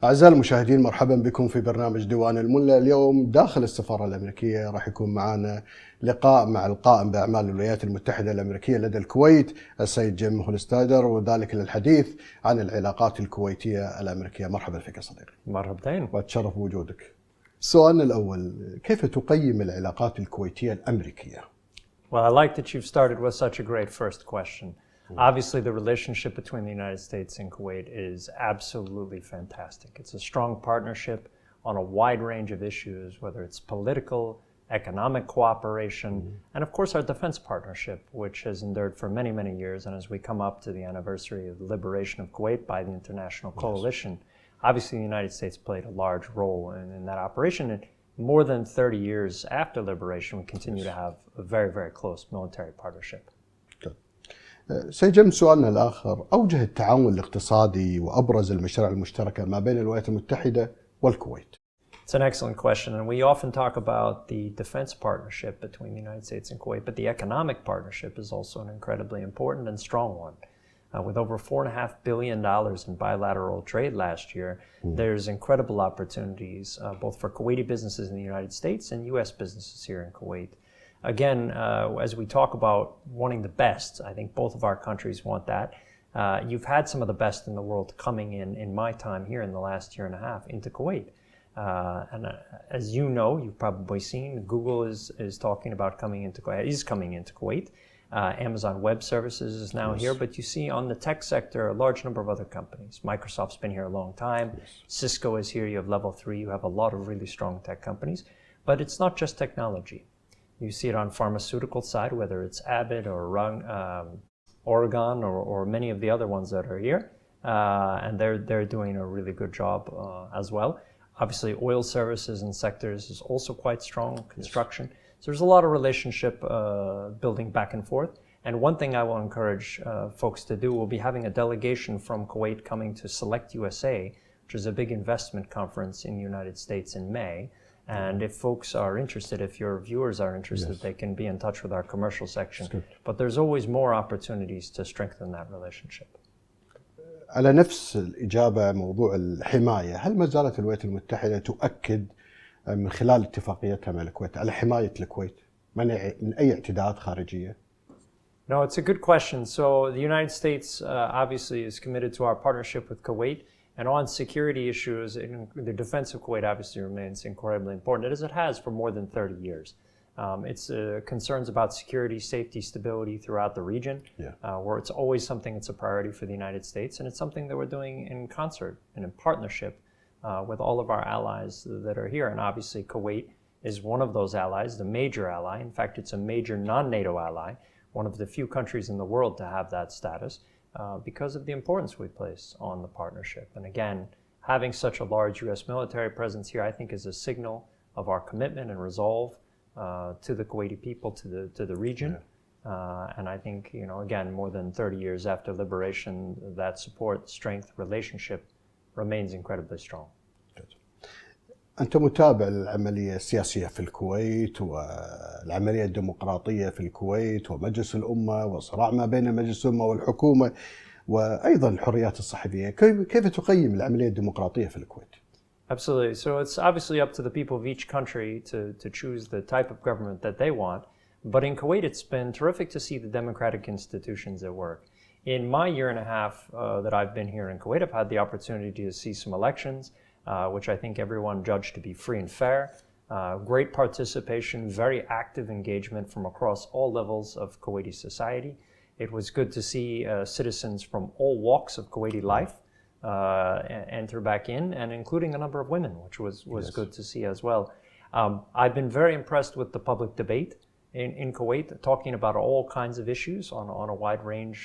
أعزائي المشاهدين، مرحبا بكم في برنامج ديوان الملا. اليوم داخل السفارة الأمريكية راح يكون معنا لقاء مع القائم بأعمال الولايات المتحدة الأمريكية لدى الكويت السيد جيم هولستايدر، وذلك للحديث عن العلاقات الكويتية الأمريكية. مرحبا فيك صديقي. مرحبتين. وأتشرف بوجودك. سؤالنا الأول، كيف تقيم العلاقات الكويتية الأمريكية؟ Well, I like that you've started with such a great first question. Obviously, the relationship between the United States and Kuwait is absolutely fantastic. It's a strong partnership on a wide range of issues, whether it's political, economic cooperation, and of course our defense partnership, which has endured for many, many years. And as we come up to the anniversary of the liberation of Kuwait by the international coalition, obviously the United States played a large role in that operation. And more than 30 years after liberation, we continue to have a very, very close military partnership. سيد جيم، سؤالنا الآخر، أوجه التعاون الاقتصادي وأبرز المشاريع المشتركة ما بين الولايات المتحدة والكويت. It's an excellent question, and we often talk about the defense partnership between the United States and Kuwait, but the economic partnership is also an incredibly important and strong one. With over $4.5 billion in bilateral trade last year, there's incredible opportunities both for Kuwaiti businesses in the United States and U.S. businesses here in Kuwait. Again, as we talk about wanting the best, I think both of our countries want that. You've had some of the best in the world coming in my time here in the last year and a half into Kuwait. And as you know, you've probably seen, Google is talking about coming into Kuwait. Amazon Web Services is now here, but you see on the tech sector a large number of other companies. Microsoft's been here a long time. Cisco is here. You have Level 3. You have a lot of really strong tech companies. But it's not just technology. You see it on pharmaceutical side, whether it's Abbott or Oregon or many of the other ones that are here, and they're doing a really good job as well. Obviously, oil services and sectors is also quite strong. Construction. So there's a lot of relationship building back and forth. And one thing I will encourage folks to do, we'll be having a delegation from Kuwait coming to Select USA, which is a big investment conference in the United States in May. And if folks are interested, if your viewers are interested, they can be in touch with our commercial section. But there's always more opportunities to strengthen that relationship. على نفس الإجابة، موضوع الحماية، هل ما زالت الولايات المتحدة تؤكد من خلال اتفاقيتها مع الكويت على حماية الكويت من أي اعتداءات خارجية؟ No, it's a good question. So the United States obviously is committed to our partnership with Kuwait. And on security issues, the defense of Kuwait obviously remains incredibly important, as it has for more than 30 years. It's concerns about security, safety, stability throughout the region, where it's always something that's a priority for the United States, and it's something that we're doing in concert and in partnership with all of our allies that are here. And obviously Kuwait is one of those allies, the major ally. In fact, it's a major non-NATO ally, one of the few countries in the world to have that status. Because of the importance we place on the partnership. And again, having such a large U.S. military presence here, I think, is a signal of our commitment and resolve to the Kuwaiti people, to the region. And I think, again, more than 30 years after liberation, that support, strength, relationship remains incredibly strong. أنت متابع العملية السياسية في الكويت والعملية الديمقراطية في الكويت ومجلس الأمة والصراع ما بين مجلس الأمة والحكومة وأيضا الحريات الصحفية. كيف تقيم العملية الديمقراطية في الكويت؟ Absolutely. So it's obviously up to the people of each country to choose the type of government that they want. But in Kuwait, it's been terrific to see the democratic institutions at work. In my year and a half that I've been here in Kuwait, I've had the opportunity to see some elections, which I think everyone judged to be free and fair. Great participation, very active engagement from across all levels of Kuwaiti society. It was good to see citizens from all walks of Kuwaiti life enter back in, and including a number of women, which was good to see as well. I've been very impressed with the public debate in Kuwait, talking about all kinds of issues on a wide range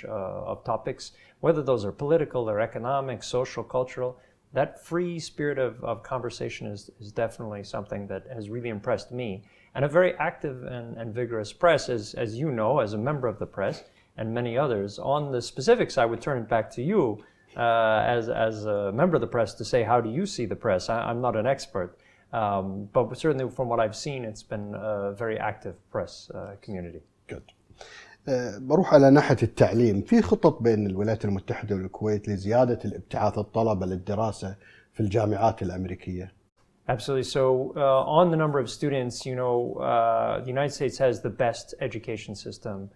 of topics, whether those are political or economic, social, cultural. That free spirit of conversation is definitely something that has really impressed me. And a very active and vigorous press, as you know, as a member of the press, and many others. On the specifics, I would turn it back to you as a member of the press to say, how do you see the press? I'm not an expert. But certainly from what I've seen, it's been a very active press community. Good. بروح على ناحية التعليم. في خطط بين الولايات المتحدة والكويت لزيادة الابتعاث الطلبة للدراسة في الجامعات الأمريكية؟ Absolutely. So on the number of students, the United States has the best education system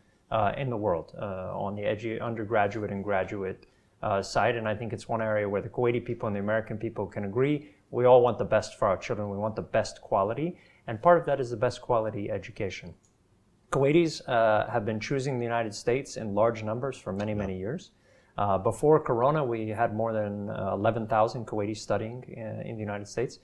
in the world on the undergraduate and graduate side. And I think it's one area where the Kuwaiti people and the American people can agree. We all want the best for our children. We want the best quality. And part of that is the best quality education. Kuwaitis have been choosing the United States in large numbers for many, many years. Before Corona, we had more than 11,000 Kuwaitis studying in the United States.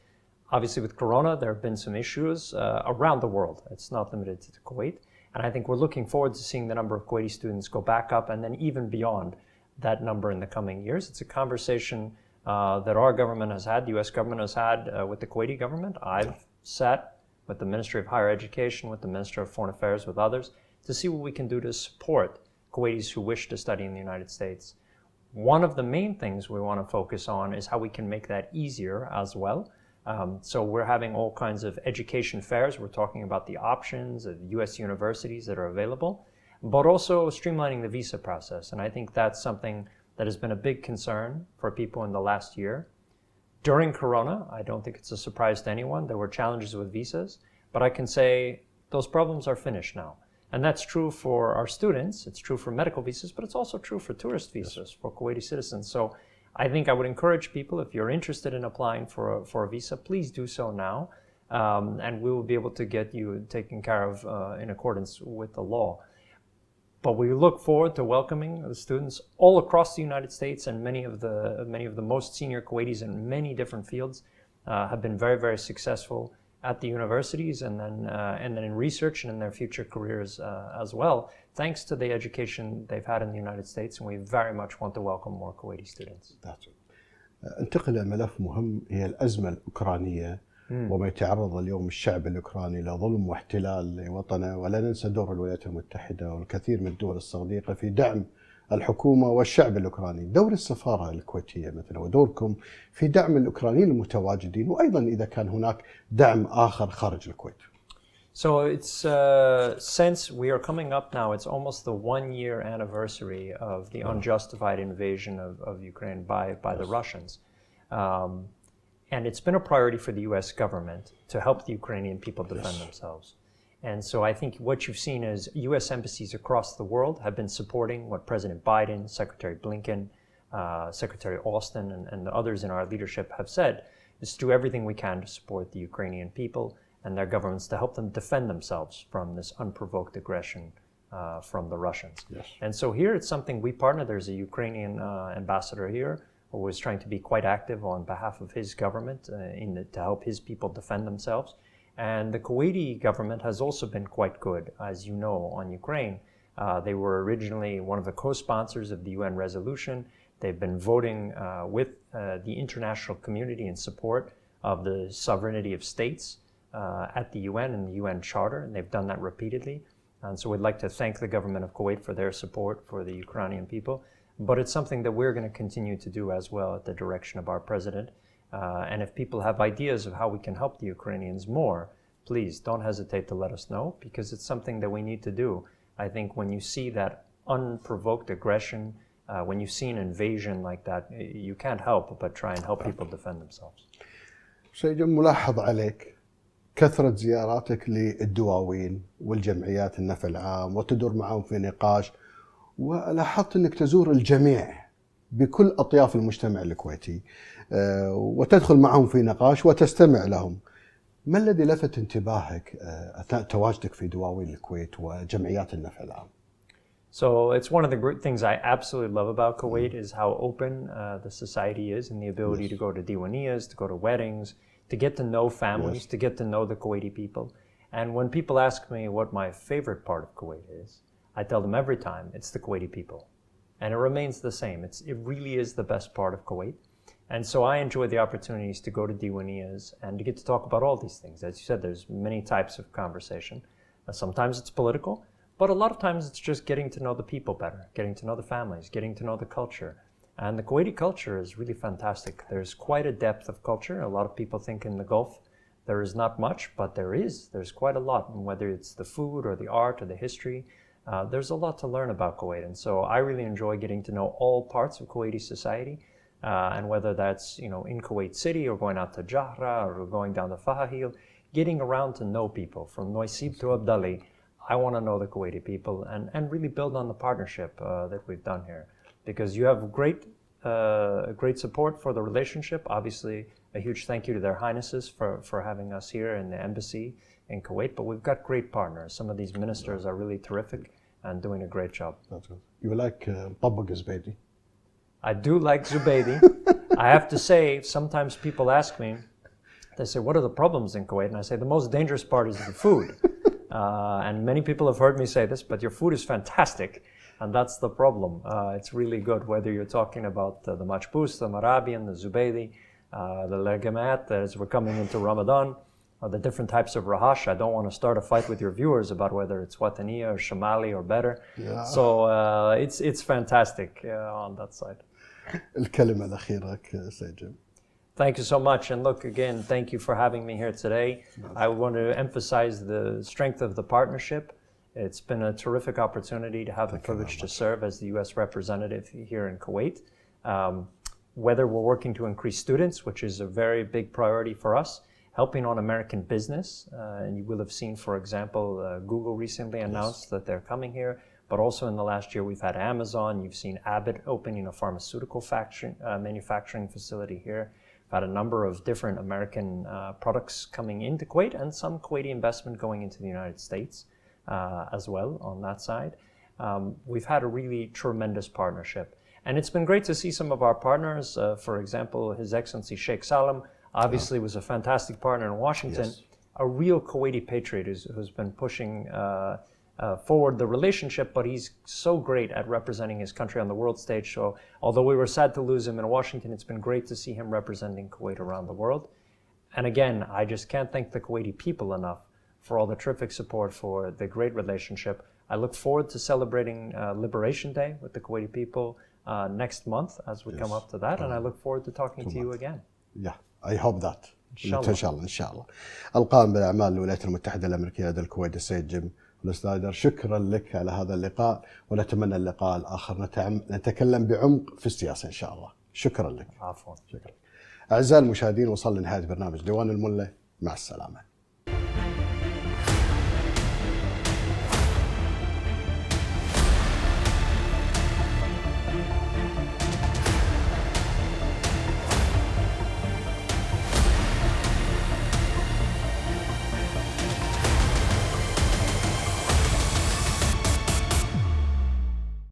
Obviously, with Corona, there have been some issues around the world. It's not limited to Kuwait. And I think we're looking forward to seeing the number of Kuwaiti students go back up and then even beyond that number in the coming years. It's a conversation that our government has had, the U.S. government has had with the Kuwaiti government. I've sat with the Ministry of Higher Education, with the Minister of Foreign Affairs, with others, to see what we can do to support Kuwaitis who wish to study in the United States. One of the main things we want to focus on is how we can make that easier as well. So we're having all kinds of education fairs. We're talking about the options of U.S. universities that are available, but also streamlining the visa process. And I think that's something that has been a big concern for people in the last year. During Corona, I don't think it's a surprise to anyone, there were challenges with visas, but I can say those problems are finished now. And that's true for our students, it's true for medical visas, but it's also true for tourist visas, for Kuwaiti citizens. So I think I would encourage people, if you're interested in applying for a visa, please do so now, and we will be able to get you taken care of in accordance with the law. But we look forward to welcoming the students all across the United States, and many of the most senior Kuwaitis in many different fields have been very, very successful at the universities and then in research and in their future careers as well, thanks to the education they've had in the United States, and we very much want to welcome more Kuwaiti students. انتقل لملف مهم، هي الأزمة الأوكرانية وما يتعرض اليوم الشعب الأوكراني لظلم واحتلال لوطنه، ولا ننسى دور الولايات المتحدة والكثير من الدول الصديقة في دعم الحكومة والشعب الأوكراني. دور السفارة الكويتية مثلا ودوركم في دعم الأوكرانيين المتواجدين، وأيضا إذا كان هناك دعم آخر خارج الكويت. So it's since we are coming up now, it's almost the 1-year anniversary of the unjustified invasion of Ukraine by the Russians. And it's been a priority for the U.S. government to help the Ukrainian people defend themselves. And so I think what you've seen is U.S. embassies across the world have been supporting what President Biden, Secretary Blinken, Secretary Austin, and the others in our leadership have said, is to do everything we can to support the Ukrainian people and their governments to help them defend themselves from this unprovoked aggression from the Russians. Yes. And so here it's something we partner. There's a Ukrainian ambassador here who was trying to be quite active on behalf of his government to help his people defend themselves. And the Kuwaiti government has also been quite good, as you know, on Ukraine. They were originally one of the co-sponsors of the UN resolution. They've been voting with the international community in support of the sovereignty of states at the UN and the UN Charter, and they've done that repeatedly. And so we'd like to thank the government of Kuwait for their support for the Ukrainian people. But it's something that we're going to continue to do as well at the direction of our president. And if people have ideas of how we can help the Ukrainians more, please don't hesitate to let us know, because it's something that we need to do. I think when you see that unprovoked aggression, when you see an invasion like that, you can't help but try and help people defend themselves. سيد ملاحظ عليك كثرة زياراتك للدواوين والجمعيات النفع العام وتدور معهم في نقاش، ولاحظت أنك تزور الجميع بكل أطياف المجتمع الكويتي وتدخل معهم في نقاش وتستمع لهم. ما الذي لفت انتباهك أثناء تواجدك في دواوين الكويت وجمعيات النفع العام؟ So it's one of the great things I absolutely love about Kuwait is how open the society is, and the ability to go to diwaniyas, to go to weddings, to get to know families, to get to know the Kuwaiti people. And when people ask me what my favorite part of Kuwait is, I tell them every time it's the Kuwaiti people. And it remains the same. It really is the best part of Kuwait. And so I enjoy the opportunities to go to diwaniyas and to get to talk about all these things. As you said, there's many types of conversation. Sometimes it's political, but a lot of times it's just getting to know the people better, getting to know the families, getting to know the culture. And the Kuwaiti culture is really fantastic. There's quite a depth of culture. A lot of people think in the Gulf there is not much, but there's quite a lot. And whether it's the food or the art or the history, there's a lot to learn about Kuwait. And so I really enjoy getting to know all parts of Kuwaiti society. and whether that's in Kuwait City or going out to Jahra or going down to Fahahil, getting around to know people from Noisib to Abdali. I want to know the Kuwaiti people and really build on the partnership that we've done here, because you have great support for the relationship. Obviously, a huge thank you to their highnesses for having us here in the embassy in Kuwait, but we've got great partners. Some of these ministers are really terrific and doing a great job. That's good. You like Tabak Zubaydi? I do like Zubaydi. I have to say, sometimes people ask me, they say, what are the problems in Kuwait? And I say, the most dangerous part is the food. And many people have heard me say this, but your food is fantastic. And that's the problem. It's really good, whether you're talking about the Machbous, the Marabian, the Zubaydi, the Legamat, as we're coming into Ramadan, or the different types of rahash. I don't want to start a fight with your viewers about whether it's Wataniya or Shamali or better. Yeah. So it's fantastic on that side. الكلمة الأخيرة سيد جيم. Thank you so much. And look, again, thank you for having me here today. I want to emphasize the strength of the partnership. It's been a terrific opportunity to have the privilege to serve as the U.S. representative here in Kuwait. Whether we're working to increase students, which is a very big priority for us, helping on American business. And you will have seen, for example, Google recently announced that they're coming here. But also in the last year, we've had Amazon. You've seen Abbott opening a pharmaceutical manufacturing facility here. We've had a number of different American products coming into Kuwait and some Kuwaiti investment going into the United States as well on that side. We've had a really tremendous partnership. And it's been great to see some of our partners. For example, His Excellency Sheikh Salem obviously was a fantastic partner in Washington. Yes. A real Kuwaiti patriot who's been pushing forward the relationship, but he's so great at representing his country on the world stage. So although we were sad to lose him in Washington, it's been great to see him representing Kuwait around the world. And again, I just can't thank the Kuwaiti people enough for all the terrific support for the great relationship. I look forward to celebrating Liberation Day with the Kuwaiti people next month as we come up to that, and I look forward to talking to you again. Yeah, I hope that. إن شاء الله إن شاء الله. القائم بأعمال الولايات المتحدة الأمريكية لدى الكويت السيد جيم هولستايدر، شكرا لك على هذا اللقاء، ونتمنى اللقاء الآخر نتكلم بعمق في السياسة إن شاء الله. شكرا لك. عفوا. شكرا. أعزائي المشاهدين، وصل لنهاية برنامج ديوان الملة. مع السلامة.